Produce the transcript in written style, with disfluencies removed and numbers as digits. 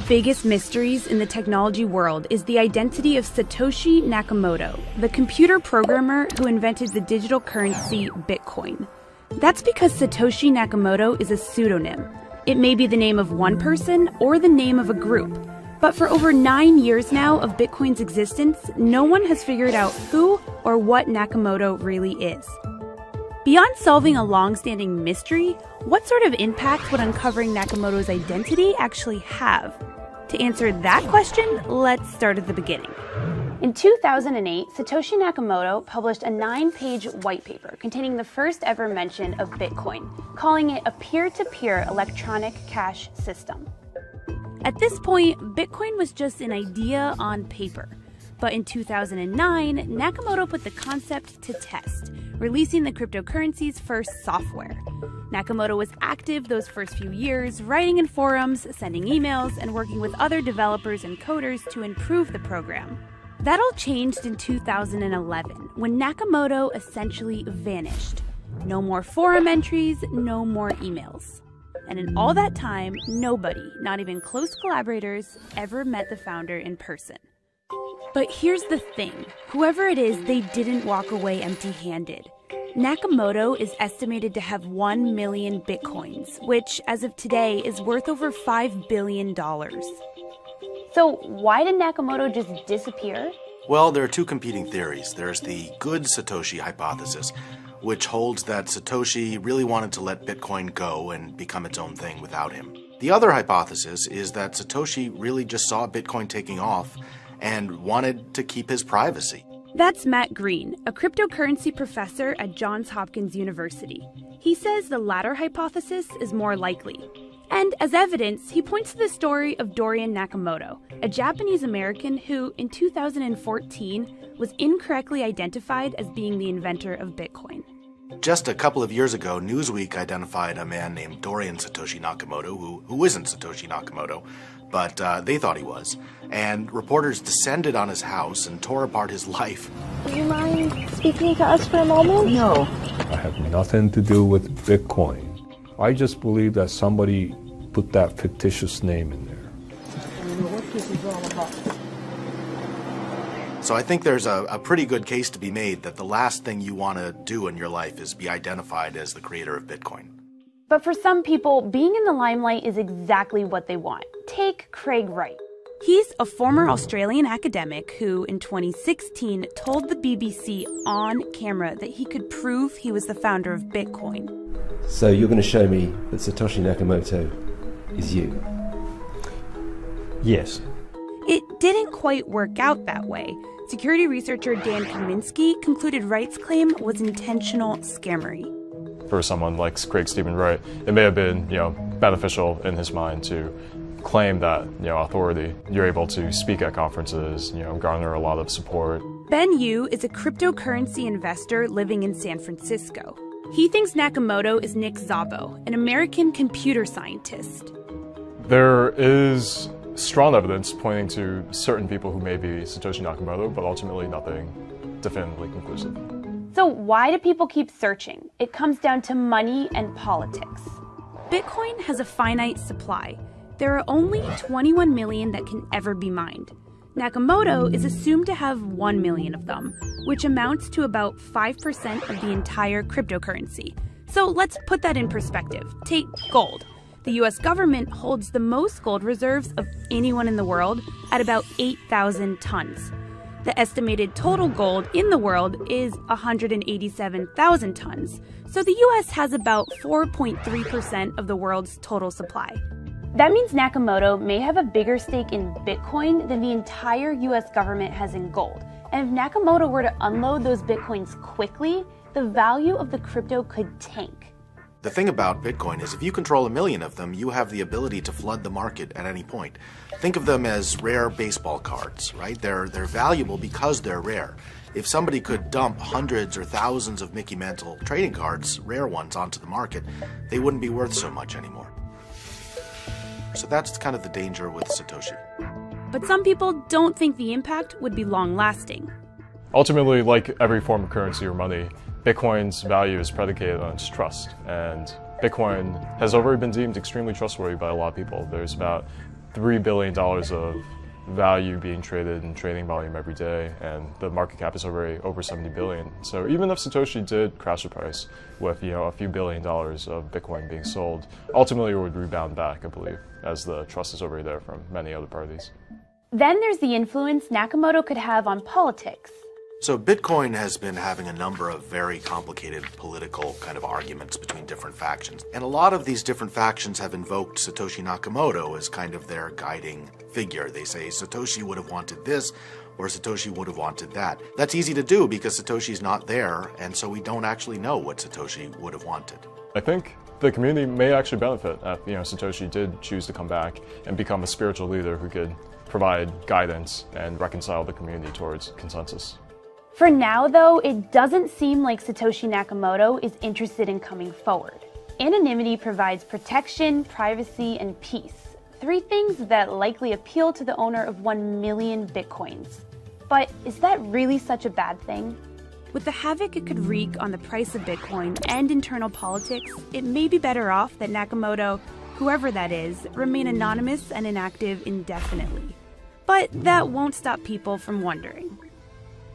biggest mysteries in the technology world is the identity of Satoshi Nakamoto, the computer programmer who invented the digital currency Bitcoin. That's because Satoshi Nakamoto is a pseudonym. It may be the name of one person or the name of a group. But for over 9 years now of Bitcoin's existence, no one has figured out who or what Nakamoto really is. Beyond solving a long-standing mystery, what sort of impact would uncovering Nakamoto's identity actually have? To answer that question, let's start at the beginning. In 2008, Satoshi Nakamoto published a 9-page white paper containing the first ever mention of Bitcoin, calling it a peer-to-peer electronic cash system. At this point, Bitcoin was just an idea on paper. But in 2009, Nakamoto put the concept to test, releasing the cryptocurrency's first software. Nakamoto was active those first few years, writing in forums, sending emails, and working with other developers and coders to improve the program. That all changed in 2011, when Nakamoto essentially vanished. No more forum entries, no more emails. And in all that time, nobody, not even close collaborators, ever met the founder in person. But here's the thing, whoever it is, they didn't walk away empty-handed. Nakamoto is estimated to have 1 million bitcoins, which, as of today, is worth over $5 billion. So why did Nakamoto just disappear? Well, there are two competing theories. There's the good Satoshi hypothesis, which holds that Satoshi really wanted to let Bitcoin go and become its own thing without him. The other hypothesis is that Satoshi really just saw Bitcoin taking off and wanted to keep his privacy. That's Matt Green, a cryptocurrency professor at Johns Hopkins University. He says the latter hypothesis is more likely. And as evidence, he points to the story of Dorian Nakamoto, a Japanese-American who, in 2014, was incorrectly identified as being the inventor of Bitcoin. Just a couple of years ago, Newsweek identified a man named Dorian Satoshi Nakamoto, who isn't Satoshi Nakamoto, but they thought he was. And reporters descended on his house and tore apart his life. Do you mind speaking to us for a moment? No. I have nothing to do with Bitcoin. I just believe that somebody put that fictitious name in there. I don't know what this is all about. So I think there's a pretty good case to be made that the last thing you want to do in your life is be identified as the creator of Bitcoin. But for some people, being in the limelight is exactly what they want. Take Craig Wright. He's a former Australian academic who, in 2016, told the BBC on camera that he could prove he was the founder of Bitcoin. So you're going to show me that Satoshi Nakamoto is you? Yes. It didn't quite work out that way. Security researcher Dan Kaminsky concluded Wright's claim was intentional scammery. For someone like Craig Stephen Wright, it may have been, beneficial in his mind to claim that, authority. You're able to speak at conferences, garner a lot of support. Ben Yu is a cryptocurrency investor living in San Francisco. He thinks Nakamoto is Nick Szabo, an American computer scientist. There is strong evidence pointing to certain people who may be Satoshi Nakamoto, but ultimately nothing definitively conclusive. So why do people keep searching? It comes down to money and politics. Bitcoin has a finite supply. There are only 21 million that can ever be mined. Nakamoto is assumed to have 1 million of them, which amounts to about 5% of the entire cryptocurrency. So let's put that in perspective. Take gold. The US government holds the most gold reserves of anyone in the world at about 8,000 tons. The estimated total gold in the world is 187,000 tons. So the US has about 4.3% of the world's total supply. That means Nakamoto may have a bigger stake in Bitcoin than the entire US government has in gold. And if Nakamoto were to unload those Bitcoins quickly, the value of the crypto could tank. The thing about Bitcoin is if you control 1 million of them, you have the ability to flood the market at any point. Think of them as rare baseball cards, right? They're valuable because they're rare. If somebody could dump hundreds or thousands of Mickey Mantle trading cards, rare ones, onto the market, they wouldn't be worth so much anymore. So that's kind of the danger with Satoshi. But some people don't think the impact would be long-lasting. Ultimately, like every form of currency or money, Bitcoin's value is predicated on its trust, and Bitcoin has already been deemed extremely trustworthy by a lot of people. There's about $3 billion of value being traded in trading volume every day, and the market cap is already over 70 billion. So even if Satoshi did crash the price with a few $1 billion of Bitcoin being sold, ultimately it would rebound back, I believe, as the trust is already there from many other parties. Then there's the influence Nakamoto could have on politics. So Bitcoin has been having a number of very complicated political kind of arguments between different factions. And a lot of these different factions have invoked Satoshi Nakamoto as kind of their guiding figure. They say Satoshi would have wanted this, or Satoshi would have wanted that. That's easy to do because Satoshi's not there, and so we don't actually know what Satoshi would have wanted. I think the community may actually benefit if Satoshi did choose to come back and become a spiritual leader who could provide guidance and reconcile the community towards consensus. For now, though, it doesn't seem like Satoshi Nakamoto is interested in coming forward. Anonymity provides protection, privacy, and peace. 3 things that likely appeal to the owner of 1 million Bitcoins. But is that really such a bad thing? With the havoc it could wreak on the price of Bitcoin and internal politics, it may be better off that Nakamoto, whoever that is, remain anonymous and inactive indefinitely. But that won't stop people from wondering.